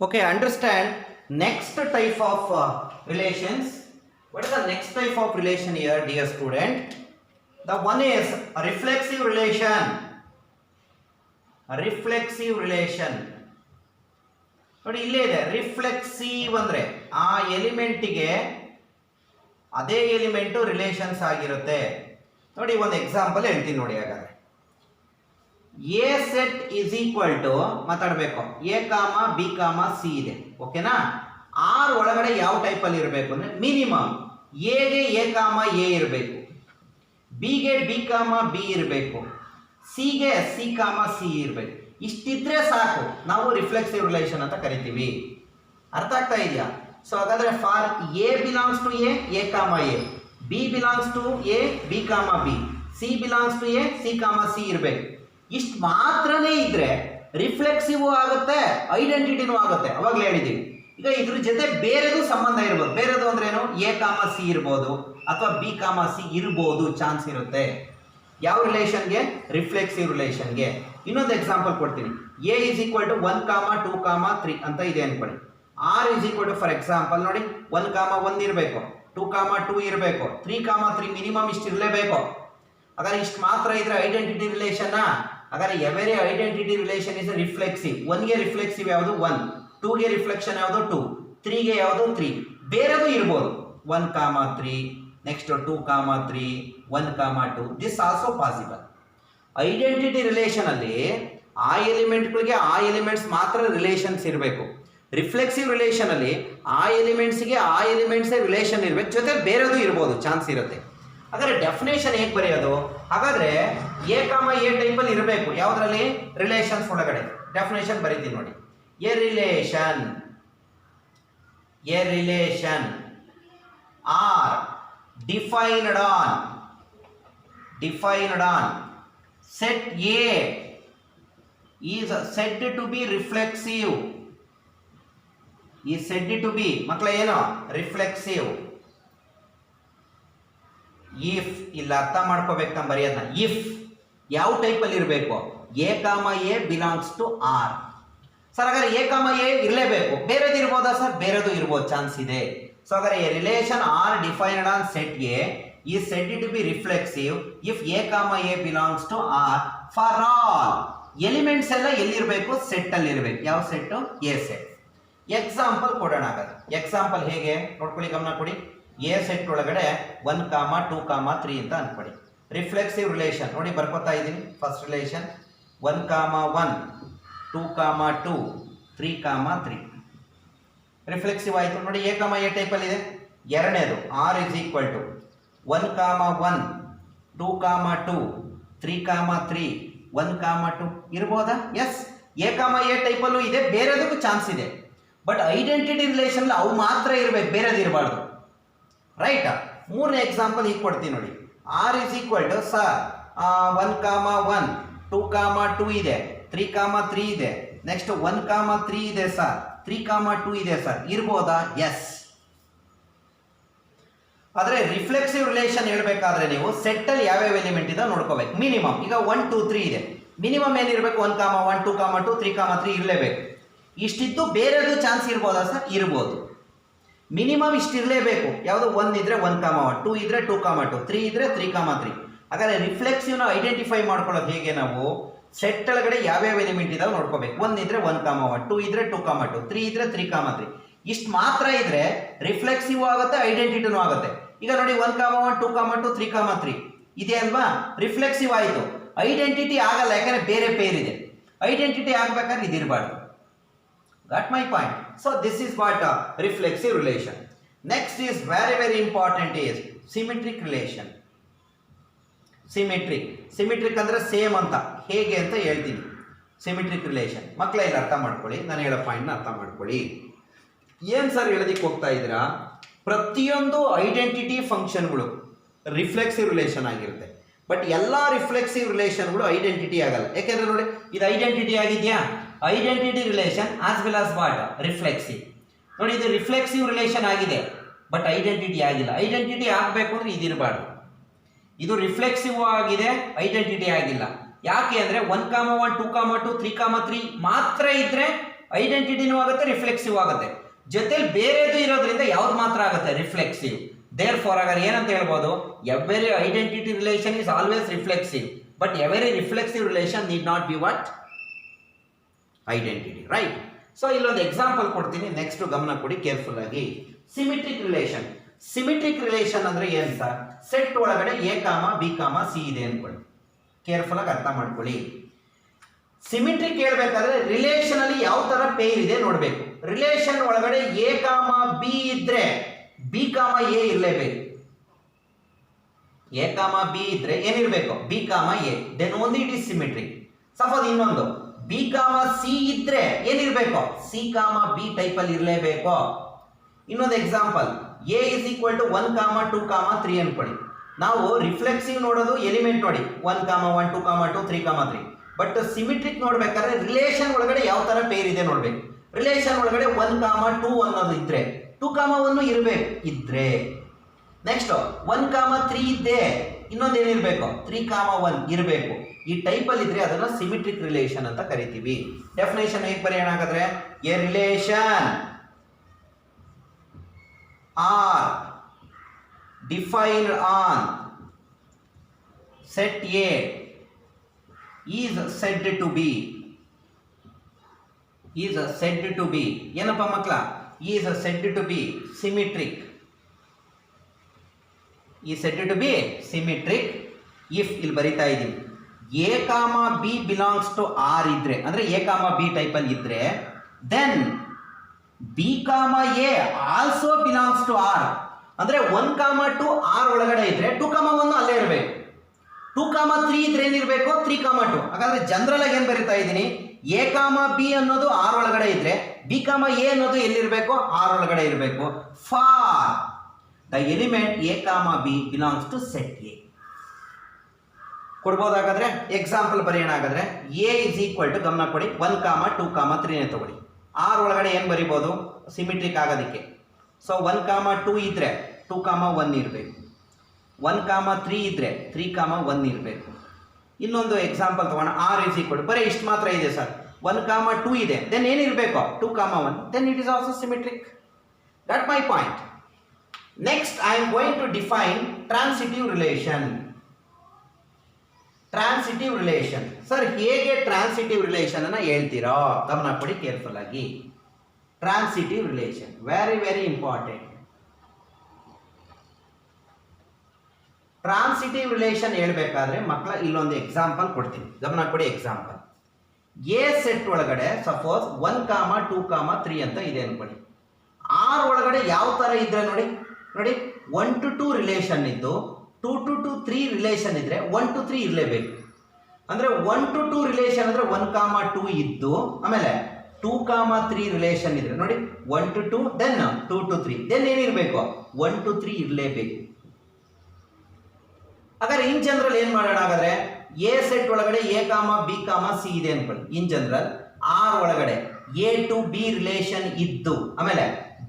Okay, understand next type of relations. What is the next type of relation here, dear student? The one is a reflexive relation. A reflexive relation. ನೋಡಿ ಇಲ್ಲೇ ಇದೆ reflexive ಅಂದ್ರೆ ಆ ಎಲಿಮೆಂಟಿಗೆ ಅದೇ element relations ಆಗಿರುತ್ತೆ. ನೋಡಿ ಒಂದು example ಹೇಳ್ತೀನಿ ನೋಡಿ. ಹಾಗಾದ್ರೆ A set is equal to ಮಾತಾಡಬೇಕು A comma B comma C ಇದೆ. ಓಕೆನಾ? ಆರ್ ಒಳಗಡೆ ಯಾವ ಟೈಪಲ್ಲಿ ಇರಬೇಕು ಅಂದ್ರೆ ಮಿನಿಮಮ್ ಎಗೆ ಎ ಕಾಮ ಎ ಇರಬೇಕು, ಬಿಗೆ ಬಿ ಕಾಮ ಬಿ ಇರಬೇಕು, ಸಿಗೆ ಸಿ ಕಾಮ ಸಿ ಇರಬೇಕು. ಇಷ್ಟಿದ್ರೆ ಸಾಕು, ನಾವು ರಿಫ್ಲೆಕ್ಸಿವ್ ರಿಲೇಷನ್ ಅಂತ ಕರಿತೀವಿ. ಅರ್ಥ ಆಗ್ತಾ ಇದೆಯಾ? ಸೊ ಹಾಗಾದ್ರೆ for A belongs to A comma A, B belongs to A B comma B, C belongs to A C comma C ಇರಬೇಕು. ಇಷ್ಟು ಮಾತ್ರನೇ ಇದ್ರೆ ರಿಫ್ಲೆಕ್ಸಿವ್ ಆಗುತ್ತೆ, ಐಡೆಂಟಿಟಿನೂ ಆಗುತ್ತೆ. ಅವಾಗಲೇ ಹೇಳಿದ್ದೀವಿ. ಈಗ ಇದ್ರ ಜೊತೆ ಬೇರೆದು ಸಂಬಂಧ ಇರ್ಬೋದು. ಬೇರೆದು ಅಂದ್ರೆ ಏನು? ಎ ಕಾಮ ಸಿ ಇರ್ಬೋದು ಅಥವಾ ಬಿ ಕಾಮ ಸಿ ಇರ್ಬೋದು, ಚಾನ್ಸ್ ಇರುತ್ತೆ. ಯಾವ ರಿಲೇಷನ್ಗೆ? ರಿಫ್ಲೆಕ್ಸಿವ್ ರಿಲೇಷನ್ಗೆ. ಇನ್ನೊಂದು ಎಕ್ಸಾಂಪಲ್ ಕೊಡ್ತೀನಿ. A is equal to 1 comma 2 ಕಾಮ 3 ಅಂತ ಇದೆ ಅನ್ಕೊಳ್ಳಿ. R is equal to for example ನೋಡಿ 1 ಕಾಮ 1 ಇರಬೇಕು, 2 ಕಾಮ 2 ಇರಬೇಕು, 3 ಕಾಮ 3 ಮಿನಿಮಮ್ ಇಷ್ಟು ಇರಲೇಬೇಕು. ಹಾಗಾದ್ರೆ ಇಷ್ಟು ಮಾತ್ರ ಇದ್ರೆ ಐಡೆಂಟಿಟಿ ರಿಲೇಷನ್. ಹಾಗಾದ್ರೆ every identity relation is reflexive. 1ಗೆ ರಿಫ್ಲೆಕ್ಸಿವ್ ಯಾವುದು? 1, 2ಗೆ ರಿಫ್ಲೆಕ್ಷನ್ ಯಾವುದು? 2, 3ಗೆ ಯಾವುದು? 3. ಬೇರೆದು ಇರ್ಬೋದು 1 ಕಾಮ 3, ನೆಕ್ಸ್ಟ್ 2 ಕಾಮ 3, 1 comma 2. This also possible. Identity relation ಅಲ್ಲಿ ಆ ಎಲಿಮೆಂಟ್ಗಳಿಗೆ ಆ ಎಲಿಮೆಂಟ್ಸ್ ಮಾತ್ರ ರಿಲೇಷನ್ಸ್ ಇರಬೇಕು. ರಿಫ್ಲೆಕ್ಸಿವ್ ರಿಲೇಷನ್ ಅಲ್ಲಿ ಆ ಎಲಿಮೆಂಟ್ಸ್ಗೆ ಆ ಎಲಿಮೆಂಟ್ಸ್ ರಿಲೇಷನ್ ಇರಬೇಕು, ಜೊತೆ ಬೇರೆದು ಇರ್ಬೋದು, ಚಾನ್ಸ್ ಇರುತ್ತೆ. ಹಾಗಾದ್ರೆ ಡೆಫಿನೇಷನ್ ಹೇಗೆ ಬರೆಯೋದು? ಹಾಗಾದ್ರೆ ಎ ಕಾಮ ಎ ಟೈಪಲ್ಲಿ ಇರಬೇಕು. ಯಾವುದರಲ್ಲಿ? ರಿಲೇಷನ್ಸ್ ಒಳಗಡೆ. ಡೆಫಿನೇಷನ್ ಬರೀತೀನಿ ನೋಡಿ. A relation R defined on set A is said to be reflexive. is said to be ಮಕ್ಕಳ ಏನು? ರಿಫ್ಲೆಕ್ಸಿವ್. ಇಫ್ ಇಲ್ಲಿ ಅರ್ಥ ಮಾಡ್ಕೋಬೇಕು ನಮ್ಮ ಬರೆಯೋದನ್ನ. ಇಫ್ ಯಾವ ಟೈಪಲ್ಲಿ ಇರಬೇಕು? A comma A belongs to R. Sir ಹಾಗಾದ್ರೆ ಎ ಕಾಮ ಎ ಇರಲೇಬೇಕು, ಬೇರೆದು ಇರ್ಬೋದಾ ಸರ್? ಬೇರೆದು ಇರ್ಬೋದು, ಚಾನ್ಸ್ ಇದೆ. ಸೊ ಹಾಗಾದ್ರೆ a relation R defined on set A is said to be reflexive if a comma a belongs to R for all elements ಎಲ್ಲ ಎಲ್ಲಿರಬೇಕು? Set ಅಲ್ಲಿ ಇರಬೇಕು. ಯಾವ ಸೆಟ್? A set. ಎಕ್ಸಾಂಪಲ್ ಕೊಡೋಣ. ಹಾಗಾದ್ರೆ ಎಕ್ಸಾಂಪಲ್ ಹೇಗೆ ನೋಡ್ಕೊಳ್ಳಿ, ಗಮನ ಕೊಡಿ. ಎ ಸೆಟ್ ಒಳಗಡೆ 1 ಕಾಮ 2 ಕಾಮ 3 ಅಂತ ಅನ್ಕೊಳ್ಳಿ. ರಿಫ್ಲೆಕ್ಸಿವ್ ರಿಲೇಷನ್ ನೋಡಿ ಬರ್ಕೋತಾ ಇದ್ದೀನಿ. ಫಸ್ಟ್ ರಿಲೇಷನ್ 1 ಕಾಮ 1, 2 ಕಾಮ 2, 3 ಕಾಮ 3 ರಿಫ್ಲೆಕ್ಸಿವ್ ಆಯಿತು. ನೋಡಿ ಎ ಕಾಮ ಎ ಟೈಪಲ್ಲಿ ಇದೆ. ಎರಡನೇದು R is equal to 1 comma 1, 2 ಕಾಮ 2, 3 ಕಾಮ 3, 1 comma 2 ಇರ್ಬೋದಾ? S. A comma A ಟೈಪಲ್ಲೂ ಇದೆ, ಬೇರೆದಕ್ಕೂ ಚಾನ್ಸ್ ಇದೆ. ಬಟ್ ಐಡೆಂಟಿಟಿ ರಿಲೇಷನ್ ಅವು ಮಾತ್ರ ಇರಬೇಕು, ಬೇರೆದು ಇರಬಾರ್ದು. ರೈಟ್? ಮೂರನೇ ಎಕ್ಸಾಂಪಲ್ ಈಗ ಕೊಡ್ತೀನಿ ನೋಡಿ. R is equal to sir 1 comma 1, 2 ಕಾಮ 2 ಇದೆ, 3 ಕಾಮ 3 ಇದೆ, ನೆಕ್ಸ್ಟ್ 1 ಕಾಮ 3 ಇದೆ ಸರ್, 3 ಕಾಮ 2 ಇದೆ ಸರ್, ಇರ್ಬೋದಾ? ಎಸ್. ಆದರೆ ರಿಫ್ಲೆಕ್ಸಿವ್ ರಿಲೇಷನ್ ಹೇಳಬೇಕಾದ್ರೆ ನೀವು ಸೆಟ್ ಅಲ್ಲಿ ಯಾವ್ಯಾವ ಎಲಿಮೆಂಟ್ ಇದೆ ನೋಡ್ಕೋಬೇಕು. ಮಿನಿಮಮ್ ಈಗ 1 2 3 ಇದೆ, ಮಿನಿಮಮ್ ಏನಿರಬೇಕು? 1 ಕಾಮ 1, 2 ಕಾಮ 2, 3 ಕಾಮ 3 ಇರಲೇಬೇಕು. ಇಷ್ಟಿದ್ದು ಬೇರೆದು ಚಾನ್ಸ್ ಇರ್ಬೋದಾ ಸರ್? ಇರ್ಬೋದು. ಮಿನಿಮಮ್ ಇಷ್ಟು ಇರಲೇಬೇಕು. ಯಾವುದು? 1 ಇದ್ರೆ 1 ಕಾಮ 1, 2 ಇದ್ರೆ 2 ಕಾಮ 2, 3 ಇದ್ರೆ 3 ಕಾಮ 3. ಹಾಗಾದ್ರೆ ರಿಫ್ಲೆಕ್ಸಿವ್ನ ಐಡೆಂಟಿಫೈ ಮಾಡ್ಕೊಳ್ಳೋದು ಹೇಗೆ? ನಾವು ಸೆಟ್ ಒಳಗಡೆ ಯಾವ್ಯಾವ ಎಲಿಮೆಂಟ್ ಇದಾವೆ ನೋಡ್ಕೋಬೇಕು. 1 ಇದ್ರೆ 1 ಕಾಮ 1, 2 ಇದ್ರೆ 2 ಕಾಮ 2, 3 ಇದ್ರೆ 3 ಕಾಮ 3. ಇಷ್ಟು ಮಾತ್ರ ಇದ್ರೆ ರಿಫ್ಲೆಕ್ಸಿವ್ ಆಗುತ್ತೆ, ಐಡೆಂಟಿಟಿನೂ ಆಗುತ್ತೆ. ಈಗ ನೋಡಿ 1 ಕಾಮ 1, 2 ಕಾಮ 2, 3 ಕಾಮ 3 ಇದೆ ಅಲ್ವಾ? ರಿಫ್ಲೆಕ್ಸಿವ್ ಆಯಿತು. ಐಡೆಂಟಿಟಿ ಆಗಲ್ಲ, ಯಾಕಂದ್ರೆ ಬೇರೆ ಪೇರ್ ಇದೆ. ಐಡೆಂಟಿಟಿ ಆಗಬೇಕಾದ್ರೆ ಇದಿರಬಾರ್ದು. Got my point? So this is what reflexive relation. Next is very important is symmetric relation. Symmetric ಅಂದ್ರೆ ಸೇಮ್ ಅಂತ. ಹೇಗೆ ಅಂತ ಹೇಳ್ತೀನಿ. ಸಿಮೆಟ್ರಿಕ್ ರಿಲೇಷನ್ ಮಕ್ಕಳ ಇಲ್ಲಿ ಅರ್ಥ ಮಾಡ್ಕೊಳ್ಳಿ, ನಾನು ಹೇಳೋ ಪಾಯಿಂಟ್ನ ಅರ್ಥ ಮಾಡ್ಕೊಳ್ಳಿ. ಏನು ಸರ್ ಹೇಳೋದಕ್ಕೆ ಹೋಗ್ತಾ ಇದ್ದೀರಾ? ಪ್ರತಿಯೊಂದು ಐಡೆಂಟಿಟಿ ಫಂಕ್ಷನ್ಗಳು ರಿಫ್ಲೆಕ್ಸಿವ್ ರಿಲೇಷನ್ ಆಗಿರುತ್ತೆ. ಬಟ್ ಎಲ್ಲ ರಿಫ್ಲೆಕ್ಸಿವ್ ರಿಲೇಷನ್ಗಳು ಐಡೆಂಟಿಟಿ ಆಗಲ್ಲ. ಯಾಕೆಂದ್ರೆ ನೋಡಿ ಇದು ಐಡೆಂಟಿಟಿ ಆಗಿದೆಯಾ? Identity relation as well as what? Reflexive. ನೋಡಿ ಇದು ರಿಫ್ಲೆಕ್ಸಿವ್ ರಿಲೇಷನ್ ಆಗಿದೆ, ಬಟ್ ಐಡೆಂಟಿಟಿ ಆಗಿಲ್ಲ. ಐಡೆಂಟಿಟಿ ಆಗಬೇಕು ಅಂದ್ರೆ ಇದಿರಬಾರ್ದು. ಇದು ರಿಫ್ಲೆಕ್ಸಿವ್ ಆಗಿದೆ, ಐಡೆಂಟಿಟಿ ಆಗಿಲ್ಲ. ಯಾಕೆ ಅಂದರೆ 1 ಕಾಮ 1, 2 ಕಾಮ 2, 3 ಕಾಮ 3 ಮಾತ್ರ ಇದ್ರೆ ಐಡೆಂಟಿಟಿನೂ ಆಗುತ್ತೆ, ರಿಫ್ಲೆಕ್ಸಿವ್ ಆಗುತ್ತೆ. ಜೊತೆಲಿ ಬೇರೆದು ಇರೋದ್ರಿಂದ ಯಾವ್ದು ಮಾತ್ರ ಆಗುತ್ತೆ? ರಿಫ್ಲೆಕ್ಸಿವ್. ದೇರ್ ಫಾರ್ ಹಾಗಾದ್ರೆ ಏನಂತ ಹೇಳ್ಬೋದು? Every identity relation is always reflexive, but every reflexive relation need not be what? Identity, right? So ಇಲ್ಲೊಂದು ಎಕ್ಸಾಂಪಲ್ ಕೊಡ್ತೀನಿ, ನೆಕ್ಸ್ಟ್ ಗಮನ ಕೊಡಿ ಕೇರ್ಫುಲ್ ಆಗಿ. Symmetric relation. ಸಿಮಿಟ್ರಿಕ್ ರಿಲೇಷನ್ ಅಂದ್ರೆ ಏನ್ ಸರ್? ಸೆಟ್ ಒಳಗಡೆ A comma B comma C ಇದೆ ಅನ್ಕೊಳ್ಳಿ. ಕೇರ್ಫುಲ್ ಆಗಿ ಅರ್ಥ ಮಾಡ್ಕೊಳ್ಳಿ. ಸಿಮಿಟ್ರಿಕ್ ಹೇಳ್ಬೇಕಾದ್ರೆ ರಿಲೇಷನ್ ಅಲ್ಲಿ ಯಾವ ತರ ಪೇರ್ ಇದೆ ನೋಡ್ಬೇಕು. ರಿಲೇಷನ್ ಒಳಗಡೆ ಎ ಕಾಮ ಬಿ ಇದ್ರೆ ಬಿ ಕಾಮ ಎ ಇರಲೇಬೇಕು. ಎ ಕಾಮ ಬಿ ಇದ್ರೆ ಏನಿರ್ಬೇಕು? B comma A, then only it is symmetric. Suppose ಇನ್ನೊಂದು ಬಿ ಕಾಮ ಸಿ ಇದ್ರೆ ಏನಿರ್ಬೇಕು? ಸಿ ಕಾಮ ಬಿ ಟೈಪ್ ಅಲ್ಲಿ ಇರಲೇಬೇಕು. ಇನ್ನೊಂದು example, A is equal to 1 comma 2 ಕಾಮ 3 ಅನ್ಕೊಳ್ಳಿ. ನಾವು ರಿಫ್ಲೆಕ್ಸಿವ್ ನೋಡೋದು ಎಲಿಮೆಂಟ್ ನೋಡಿ, 1 ಕಾಮ 1 2 ಕಾಮ 2 3 ಕಾಮ 3. ಬಟ್ ಸಿಮಿಟ್ರಿಕ್ ನೋಡ್ಬೇಕಾದ್ರೆ ರಿಲೇಷನ್ ಒಳಗಡೆ ಯಾವ ತರ ಪೇರ್ ಇದೆ ನೋಡ್ಬೇಕು. ರಿಲೇಷನ್ ಒಳಗಡೆ 1 ಕಾಮ 2 ಅನ್ನೋದು ಇದ್ರೆ 2 ಕಾಮ 1 ಇರಬೇಕು ಇದ್ರೆ. ನೆಕ್ಸ್ಟ್ 1 ಕಾಮ 3 ಇದ್ದೆ, ಇನ್ನೊಂದು ಏನಿರ್ಬೇಕು? 3 ಕಾಮ 1 ಇರಬೇಕು. ಈ ಟೈಪ್ ಅಲ್ಲಿ ಇದ್ರೆ ಅದನ್ನ ಸಿಮಿಟ್ರಿಕ್ ರಿಲೇಷನ್ ಅಂತ ಕರಿತೀವಿ. ಡೆಫಿನೇಷನ್ ಹೇಗೆ ಬರೆಯೋಣ ಹಾಗಾದ್ರೆ? A relation R defined on set A is said to be ಏನಪ್ಪ ಮಕ್ಕಳ? is said to be symmetric. is said to be symmetric if ಇಲ್ಲಿ ಬರಿತಾ ಇದೀವಿ A comma B belongs to R ಇದ್ರೆ, ಅಂದ್ರೆ ಎ ಕಾಮ ಬಿ ಟೈಪ್ ಅಲ್ಲಿ ಇದ್ರೆ, then B comma A also belongs to R. ಅಂದ್ರೆ 1 ಕಾಮ 2 ಆರ್ ಒಳಗಡೆ ಇದ್ರೆ 2 ಕಾಮ 1 ಅಲ್ಲೇ ಇರಬೇಕು. 2 ಕಾಮ 3 ಇದ್ರೆ ಏನಿರಬೇಕು? 3 ಕಾಮ 2. ಹಾಗಾದ್ರೆ ಜನರಲ್ ಆಗಿ ಏನ್ ಬರಿತಾ ಇದ್ದೀನಿ? ಎ ಕಾಮ ಬಿ ಅನ್ನೋದು ಆರ್ ಒಳಗಡೆ ಇದ್ರೆ ಬಿ ಕಾಮ ಎ ಅನ್ನೋದು ಎಲ್ಲಿರ್ಬೇಕು? ಆರ್ ಒಳಗಡೆ ಇರಬೇಕು. For the element A comma B belongs to set A. ಕೊಡ್ಬೋದಾಗಾದ್ರೆ ಎಕ್ಸಾಂಪಲ್ ಬರೆಯೋಣ. ಹಾಗಾದ್ರೆ ಎ ಇಸ್ ಈಕ್ವಲ್ ಟು, ಗಮನ ಕೊಡಿ, 1 ಕಾಮ 2 ಕಾಮ 3 ತಗೊಳ್ಳಿ. ಆರ್ ಒಳಗಡೆ ಏನ್ ಬರಿಬೋದು? ಸಿಮಿಟ್ರಿಕ್ ಆಗೋದಕ್ಕೆ. ಸೊ 1 ಕಾಮ 2 ಇದ್ರೆ 2 ಕಾಮ 1 ಇರಬೇಕು. 1 ಕಾಮ 3 ಇದ್ರೆ 3 ಕಾಮ 1 ಇರಬೇಕು. ಇನ್ನೊಂದು ಎಕ್ಸಾಂಪಲ್ ತಗೋಣ. ಆರ್ ಇಸ್ ಈಕ್ವಲ್, ಬರೀ ಇಷ್ಟು ಮಾತ್ರ ಇದೆ ಸರ್. 1 ಕಾಮ 2 ಇದೆ, ದೆನ್ ಏನಿರಬೇಕು? 2 comma 1, then it is also symmetric. That my point. Next I am going to define transitive relation. Transitive relation sir, ಹೇಗೆ ಟ್ರಾನ್ಸಿಟಿವ್ ರಿಲೇಷನ್ ಅನ್ನ ಹೇಳ್ತೀರಾ? ಗಮನ ಕೊಡಿ ಕೇರ್ಫುಲ್ ಆಗಿ. Transitive relation very very important. Transitive relation ಹೇಳ್ಬೇಕಾದ್ರೆ ಮಕ್ಕಳ ಇಲ್ಲೊಂದು ಎಕ್ಸಾಂಪಲ್ ಕೊಡ್ತೀನಿ, ಗಮನ ಕೊಡಿ. ಎಕ್ಸಾಂಪಲ್, ಎ ಸೆಟ್ ಒಳಗಡೆ ಸಪೋಸ್ 1 ಕಾಮ 2 ಕಾಮ 3 ಅಂತ ಇದೆ ಅನ್ಕೊಳ್ಳಿ. ಆರ್ ಒಳಗಡೆ ಯಾವ ತರ ಇದ್ರೆ ನೋಡಿ 1 to 2 ರಿಲೇಷನ್ ಇದ್ದು 2 to 3 ರಿಲೇಷನ್ ಇದ್ರೆ 1 to 3 ಇರಲೇಬೇಕು. ಅಂದ್ರೆ 1 to 2 ರಿಲೇಷನ್ ಅಂದ್ರೆ 1 ಕಾಮ 2 ಇದ್ದು, ಆಮೇಲೆ 2 ಕಾಮ 3 ರಿಲೇಷನ್ ಇದ್ರೆ ನೋಡಿ 1 to 2 ದೆನ್ 2 to 3, ದೆನ್ ಏನಿರಬೇಕು? 1 to 3 ಇರಲೇಬೇಕು. ಹಾಗಾದ್ರೆ ಇನ್ ಜನರಲ್ ಏನ್ ಮಾಡೋಣ? ಹಾಗಾದ್ರೆ ಎ ಸೆಟ್ ಒಳಗಡೆ A comma B comma C ಇದೆ ಅನ್ಕೊಳ್ಳಿ. ಇನ್ ಜನರಲ್ ಆರ್ ಒಳಗಡೆ ಎ ಟು ಬಿ ರಿಲೇಷನ್ ಇದ್ದು, ಆಮೇಲೆ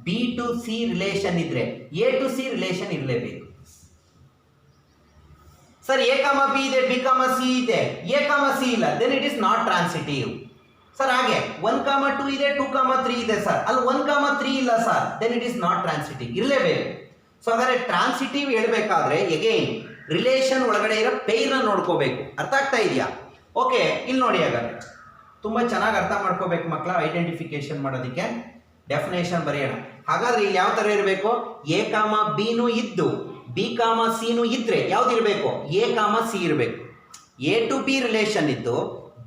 ಬಿ ಟು ಸಿ ರಿಲೇಷನ್ ಇದ್ರೆ ಎ ಟು ಸಿ ರಿಲೇಷನ್ ಇರಲೇಬೇಕು. ಸರ್ ಎ ಕಾಮ ಬಿ ಇದೆ, ಬಿ ಕಾಮ ಸಿ ಇದೆ, ಎ ಕಾಮ ಸಿ ಇಲ್ಲ, then it is not transitive. Sir ಹಾಗೆ 1 comma 2 ಇದೆ, 2 ಕಾಮ 3 ಇದೆ ಸರ್, ಅಲ್ಲಿ 1 ಕಾಮ 3 ಇಲ್ಲ sir, then it is not transitive, ಇರಲೇಬೇಕು. ಸೊ ಹಾಗಾದ್ರೆ ಟ್ರಾನ್ಸಿಟಿವ್ ಹೇಳ್ಬೇಕಾದ್ರೆ ಎಗೈನ್ ರಿಲೇಷನ್ ಒಳಗಡೆ ಇರೋ ಪೇರ್ನ ನೋಡ್ಕೋಬೇಕು. ಅರ್ಥ ಆಗ್ತಾ ಇದೆಯಾ? ಓಕೆ, ಇಲ್ಲಿ ನೋಡಿ. ಹಾಗಾದ್ರೆ ತುಂಬಾ ಚೆನ್ನಾಗಿ ಅರ್ಥ ಮಾಡ್ಕೋಬೇಕು ಮಕ್ಕಳ. ಐಡೆಂಟಿಫಿಕೇಶನ್ ಮಾಡೋದಕ್ಕೆ ಡೆಫಿನೇಷನ್ ಬರೆಯೋಣ. ಹಾಗಾದ್ರೆ ಇಲ್ಲಿ ಯಾವ ತರ ಇರಬೇಕು? ಎ ಕಾಮ ಬಿನೂ ಇದ್ದು ಬಿ ಕಾಮ ಸಿನೂ ಇದ್ರೆ ಯಾವ್ದಿರಬೇಕು? ಎ ಕಾಮ ಸಿ ಇರಬೇಕು. ಎ ಟು ಬಿ ರಿಲೇಷನ್ ಇದ್ದು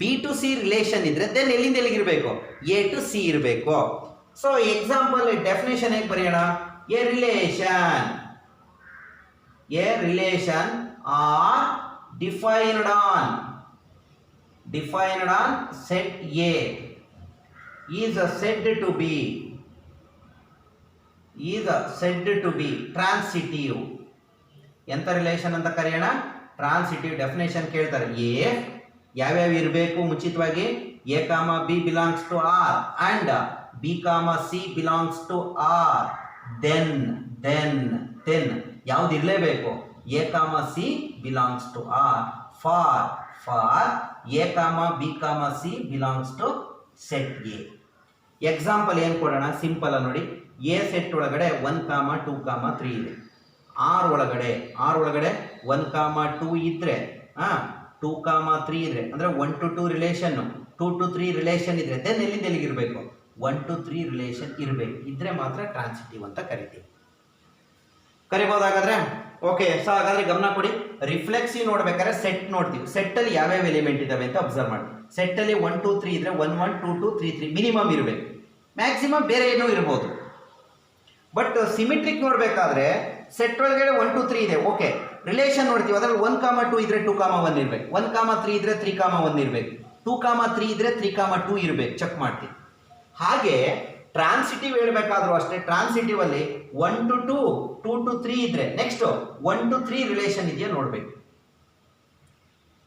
ಬಿ ಟು ಸಿ ರಿಲೇಷನ್ ಇದ್ರೆ ದೆನ್ ಎಲ್ಲಿಂದ ಎಲ್ಲಿಗಿರಬೇಕು? ಎ ಟು ಸಿ ಇರಬೇಕು. ಸೊ ಎಕ್ಸಾಂಪಲ್ ಡೆಫಿನೇಷನ್ ಹೇಗೆ ಬರೆಯೋಣ? A relation R defined on set A is said to be transitive. ಎಂತ ರಿಲೇಷನ್ ಅಂತ ಕರೆಯೋಣ? ಟ್ರಾನ್ಸಿಟಿವ್. ಡೆಫಿನೇಷನ್ ಕೇಳ್ತಾರೆ. ಎ ಯಾವ್ಯಾವ ಇರಬೇಕು ಮುಂಚಿತವಾಗಿ? A comma B belongs to R and B comma C belongs to R. Then ಯಾವ್ದು ಇರಲೇಬೇಕು? A comma C belongs to R. For A comma B comma C belongs to set A. Example ಏನು ಕೊಡೋಣ, simple ನೋಡಿ. A set ಒಳಗಡೆ 1, 2, 3 ಇದೆ. R ಒಳಗಡೆ 1, 2 ಇದ್ರೆ 2, 3 ಇದ್ರೆ ಅಂದ್ರೆ 1 to 2 ರಿಲೇಷನ್, 2 to 3 ರಿಲೇಷನ್ ಇದ್ರೆ ದೆನ್ ಎಲ್ಲಿಂದ ಎಲ್ಲಿಗಿರ್ಬೇಕು, 1 to 3 ರಿಲೇಷನ್ ಇರಬೇಕು. ಇದ್ರೆ ಮಾತ್ರ ಟ್ರಾನ್ಸಿಟಿವ್ ಅಂತ ಕರಿತೀವಿ. ಕರಿಬಹುದಾಗಾದ್ರೆ ಓಕೆ. ಸೊ ಹಾಗಾದ್ರೆ ಗಮನ ಕೊಡಿ. ರಿಫ್ಲೆಕ್ಸಿವ್ ನೋಡ್ಬೇಕಾದ್ರೆ ಸೆಟ್ ನೋಡ್ತೀವಿ. ಸೆಟ್ ಅಲ್ಲಿ ಯಾವ್ಯಾವ ಎಲಿಮೆಂಟ್ ಇದಾವೆ ಅಂತ ಅಬ್ಸರ್ವ್ ಮಾಡಿ. ಸೆಟ್ ಅಲ್ಲಿ 1, 2, 3 ಇದ್ರೆ 1, 1, 2, 2, 3, 3 ಮಿನಿಮಮ್ ಇರಬೇಕು. ಮ್ಯಾಕ್ಸಿಮಮ್ ಬೇರೆ ಏನೋ ಇರ್ಬೋದು. ಬಟ್ ಸಿಮಿಟ್ರಿಕ್ ನೋಡ್ಬೇಕಾದ್ರೆ ಸೆಟ್ ಒಳಗಡೆ 1, 2, 3 ಇದೆ. ಓಕೆ, ರಿಲೇಷನ್ ನೋಡ್ತೀವಿ. ಅದ್ರಲ್ಲಿ 1, 2 ಇದ್ರೆ 2, 1 ಇರ್ಬೇಕು. 1, 3 ಇದ್ರೆ 3, 1 ಇರ್ಬೇಕು. 2, 3 ಇದ್ರೆ 3, 2 ಇರ್ಬೇಕು. ಚೆಕ್ ಮಾಡ್ತೀವಿ. ಹಾಗೆ ಟ್ರಾನ್ಸಿಟಿವ್ ಹೇಳ್ಬೇಕಾದ್ರೂ ಅಷ್ಟೇ. ಟ್ರಾನ್ಸಿಟಿವ್ ಅಲ್ಲಿ 1 to 2, 2 to 3 ಇದ್ರೆ ನೆಕ್ಸ್ಟ್ 1 to 3 ರಿಲೇಷನ್ ಇದೆಯಾ ನೋಡ್ಬೇಕು.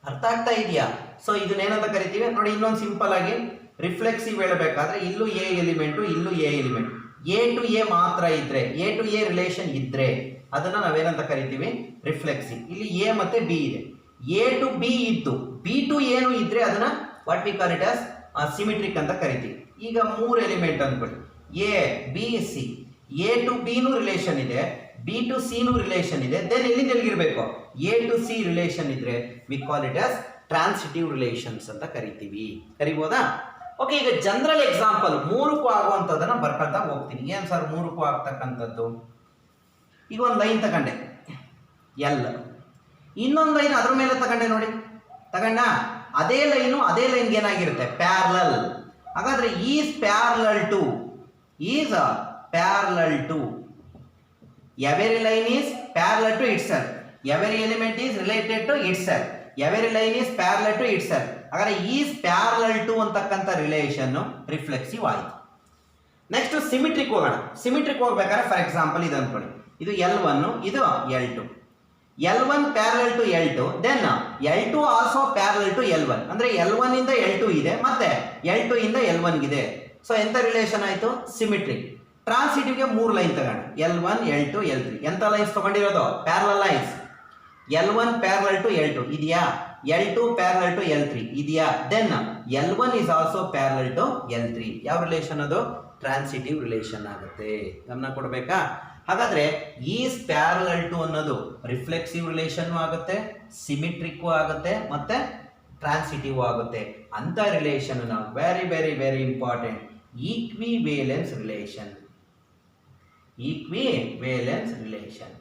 ಅರ್ಥ ಆಗ್ತಾ ಇದೆಯಾ? ಸೊ ಇದನ್ನೇನಂತ ಕರಿತೀವಿ ನೋಡಿ. ಇನ್ನೊಂದು ಸಿಂಪಲ್ ಆಗಿ ರಿಫ್ಲೆಕ್ಸಿವ್ ಹೇಳಬೇಕಾದ್ರೆ ಇಲ್ಲೂ ಎ ಎಲಿಮೆಂಟು, ಇಲ್ಲೂ A element. A to A ಮಾತ್ರ ಇದ್ರೆ, ಎ ಟು ಎ ರಿಲೇಷನ್ ಇದ್ರೆ ಅದನ್ನ ನಾವೇನಂತ ಕರಿತೀವಿ, ರಿಫ್ಲೆಕ್ಸಿವ್. ಇಲ್ಲಿ ಎ ಮತ್ತೆ ಬಿ ಇದೆ. ಎ ಟು ಬಿ ಇದ್ದು ಬಿ ಟು ಏನು ಇದ್ರೆ ಅದನ್ನ what we call it as symmetric ಅಂತ ಕರಿತೀವಿ. ಈಗ 3 ಎಲಿಮೆಂಟ್ ಅಂದ್ಕೊಳ್ಳಿ, A B C. A to ಬಿನೂ ರಿಲೇಷನ್ ಇದೆ, ಬಿ ಟು ಸಿನೂ ರಿಲೇಷನ್ ಇದೆ. ದೆನ್ ಎಲ್ಲಿಂದ ಎಲ್ಲಿಗಿರ್ಬೇಕು, ಎ ಟು ಸಿ ರಿಲೇಷನ್ ಇದ್ರೆ we call it as transitive relations ಅಂತ ಕರಿತೀವಿ. ಕರಿಬೋದಾ? ಓಕೆ, ಈಗ ಜನರಲ್ ಎಕ್ಸಾಂಪಲ್ 3ಕ್ಕೂ ಆಗುವಂಥದ್ದನ್ನ ಬರ್ಕೊಳ್ತಾ ಹೋಗ್ತೀನಿ. ಏನ್ ಸರ್ 3ಕ್ಕೂ ಆಗ್ತಕ್ಕಂಥದ್ದು? ಈಗ ಒಂದು ಲೈನ್ ತಗೊಂಡೆ ಎಲ್, ಇನ್ನೊಂದು ಲೈನ್ ಅದ್ರ ಮೇಲೆ ತಗೊಂಡೆ ನೋಡಿ. ತಗೊಂಡ ಅದೇ ಲೈನ್ಗೆ ಏನಾಗಿರುತ್ತೆ, ಪ್ಯಾರಲಲ್. ಹಾಗಾದ್ರೆ is parallel to every line is parallel to itself, every element is related to itself, every line is parallel to itself. ಹಾಗಾದ್ರೆ ಈಸ್ ಪ್ಯಾರಲಲ್ ಟು ಅಂತಕ್ಕಂಥ ರಿಲೇಷನ್ ರಿಫ್ಲೆಕ್ಸಿವ್ ಆಯಿತು. ನೆಕ್ಸ್ಟ್ ಸಿಮಿಟ್ರಿಕ್ ಹೋಗೋಣ. ಸಿಮಿಟ್ರಿಕ್ ಹೋಗ್ಬೇಕಾದ್ರೆ ಫಾರ್ ಎಕ್ಸಾಂಪಲ್ ಇದು ಅನ್ಕೊಳ್ಳಿ, ಇದು L1, ಇದು L2. L1 parallel to L2, then L2 also parallel to L1. ಅಂದ್ರೆ L1 ಇಂದ L2 ಇದೆ, ಮತ್ತೆ L2 ಇಂದ L1 ಇದೆ. ಸೊ ಎಂತ ರಿಲೇಷನ್ ಆಯಿತು, ಸಿಮಿಟ್ರಿಕ್. ಟ್ರಾನ್ಸಿಟಿವ್ಗೆ 3 ಲೈನ್ ತಗೋಣ, L1, L2, L3. ಎಂತ ಲೈನ್ಸ್ ತಗೊಂಡಿರೋದು, parallel lines. L1 parallel to L2 ಇದೆಯಾ, L2 ಪ್ಯಾರಲಲ್ ಟು L3 ಇದೆಯಾ, then L1 is also parallel to L3. ಯಾವ ರಿಲೇಷನ್ ಅದು, ಟ್ರಾನ್ಸಿಟಿವ್ ರಿಲೇಷನ್ ಆಗುತ್ತೆ. ಗಮನ ಕೊಡಬೇಕಾ? ಹಾಗಾದ್ರೆ ಈಸ್ ಪ್ಯಾರಲಲ್ ಟು ಅನ್ನೋದು ರಿಫ್ಲೆಕ್ಸಿವ್ ರಿಲೇಷನ್ ಆಗುತ್ತೆ, ಸಿಮಿಟ್ರಿಕ್ ಆಗುತ್ತೆ, ಮತ್ತೆ ಟ್ರಾನ್ಸಿಟಿವ್ ಆಗುತ್ತೆ. ಅಂತ ರಿಲೇಷನ್ ನಾವು very very very important, equivalence relation. Equivalence relation.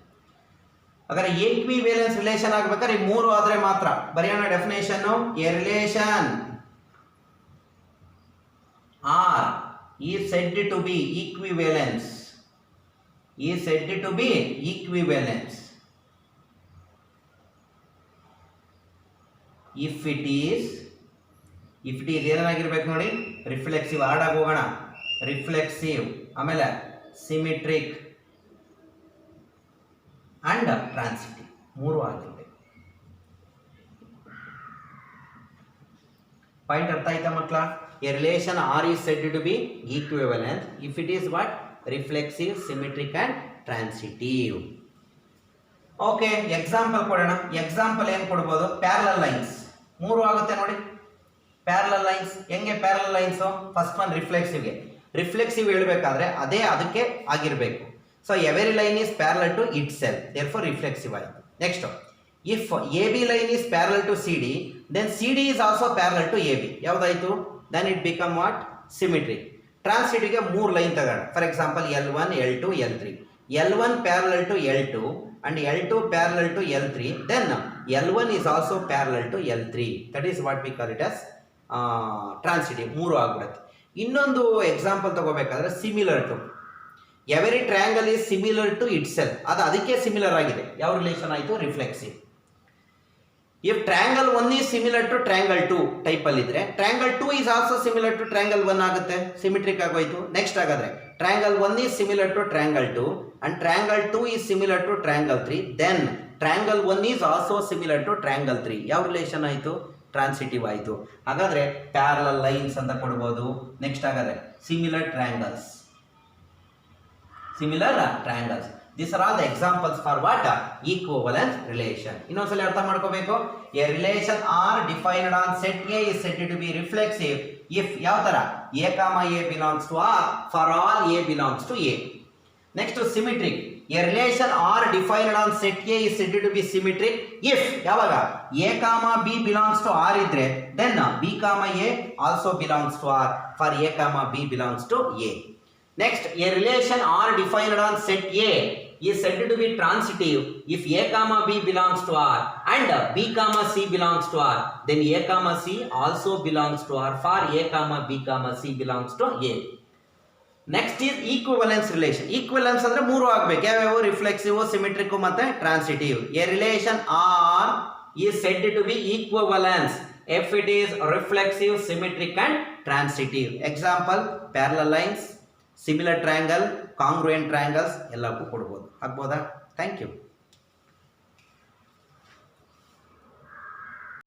ಹಾಗಾದ್ರೆ ಈಕ್ವಿವೇಲೆನ್ಸ್ ರಿಲೇಷನ್ ಆಗ್ಬೇಕಾದ್ರೆ 3 ಆದ್ರೆ ಮಾತ್ರ. ಬರೆಯೋಣ definition. A relation R is said to be equivalence, is said to be equivalence if it is ಏನಾಗಿರ್ಬೇಕು ನೋಡಿ, ರಿಫ್ಲೆಕ್ಸಿವ್. ಆಡಾಗಿ ಹೋಗೋಣ. ರಿಫ್ಲೆಕ್ಸಿವ್, ಆಮೇಲೆ ಸಿಮಿಟ್ರಿಕ್ ಅಂಡ್ ಟ್ರಾನ್ಸಿಟಿವ್ 3 ಆಗಿರ್ಬೇಕು. ಪಾಯಿಂಟ್ ಅರ್ಥ ಆಯ್ತಾ ಮಕ್ಕಳ? A relation R is said to be equivalent if it is what, reflexive, symmetric and transitive. Okay, example ಕೊಡೋಣ. Example ಏನು ಕೊಡ್ಬೋದು, ಪ್ಯಾರಲಲ್ ಲೈನ್ಸ್ 3 ಆಗುತ್ತೆ ನೋಡಿ. ಪ್ಯಾರಲಲ್ ಲೈನ್ಸ್ ಹೆಂಗೆ, ಪ್ಯಾರಲಲ್ ಲೈನ್ಸ್ ಫಸ್ಟ್ ಒನ್ ರಿಫ್ಲೆಕ್ಸಿವ್ಗೆ. ರಿಫ್ಲೆಕ್ಸಿವ್ ಹೇಳ್ಬೇಕಾದ್ರೆ ಅದೇ ಅದಕ್ಕೆ ಆಗಿರಬೇಕು. So every line is parallel to itself, therefore reflexive ಆಯಿತು. Next, if A B line is parallel to C D, then C D is also parallel to A B. ಯಾವ್ದಾಯ್ತು, then it become what, symmetric. Transitive ಗೆ 3 line ತಗೋಣ. For example L1, L2, L3. L1 parallel to L2 and L2 parallel to L3, then L1 is also parallel to L3. That is what we call it as transitive. 3 ಆಗ್ಬಿಡುತ್ತೆ. ಇನ್ನೊಂದು example ತಗೋಬೇಕಾದ್ರೆ similar to, every triangle is similar to itself. ಅದು ಅದಕ್ಕೆ similar ಆಗಿದೆ. ಯಾವ relation ಆಯಿತು, reflexive. If triangle 1 is similar to triangle 2 type ಅಲ್ಲಿ ಇದ್ರೆ, triangle 2 is also similar to triangle 1 ಆಗುತ್ತೆ, ಸಿಮಿಟ್ರಿಕ್ ಆಗೋಯ್ತು. ನೆಕ್ಸ್ಟ್ ಹಾಗಾದ್ರೆ triangle 1 is similar to triangle 2 and triangle 2 is similar to triangle 3, then triangle 1 is also similar to triangle 3. ಯಾವ relation ಆಯಿತು, transitive ಆಯಿತು. ಹಾಗಾದ್ರೆ parallel lines ಅಂತ ಕೊಡ್ಬೋದು. ನೆಕ್ಸ್ಟ್ ಹಾಗಾದ್ರೆ similar triangles, similar triangles. These are all the examples for what, equivalence relation. ಇನ್ನೊಂದ್ಸಲ ಅರ್ಥ ಮಾಡ್ಕೋಬೇಕು. A relation R defined on set A is said to be reflexive if ಯಾವ ತರ a comma a belongs to R for all a belongs to A. Next symmetric. A relation R defined on set A is said to be symmetric if ಯಾವಾಗ a comma b belongs to R ಇದ್ರೆ then b comma a also belongs to R for a comma b belongs to A. Next, a relation R defined on set A is said to be transitive if a comma b belongs to R and b comma c belongs to R, then a comma c also belongs to R for a comma b comma c belongs to A. Next is equivalence relation. Equivalence ಅಂದ್ರೆ ಮೂರು ಆಗಬೇಕು. ಯಾವ್ಯಾವ reflexive, symmetric ಮತ್ತೆ transitive. A relation R is said to be equivalence if it is reflexive, symmetric and transitive. Example, parallel lines, similar triangle, congruent triangles ಎಲ್ಲಕ್ಕೂ ಕೊಡ್ಬೋದು. ಆಗ್ಬೋದಾ? Thank you.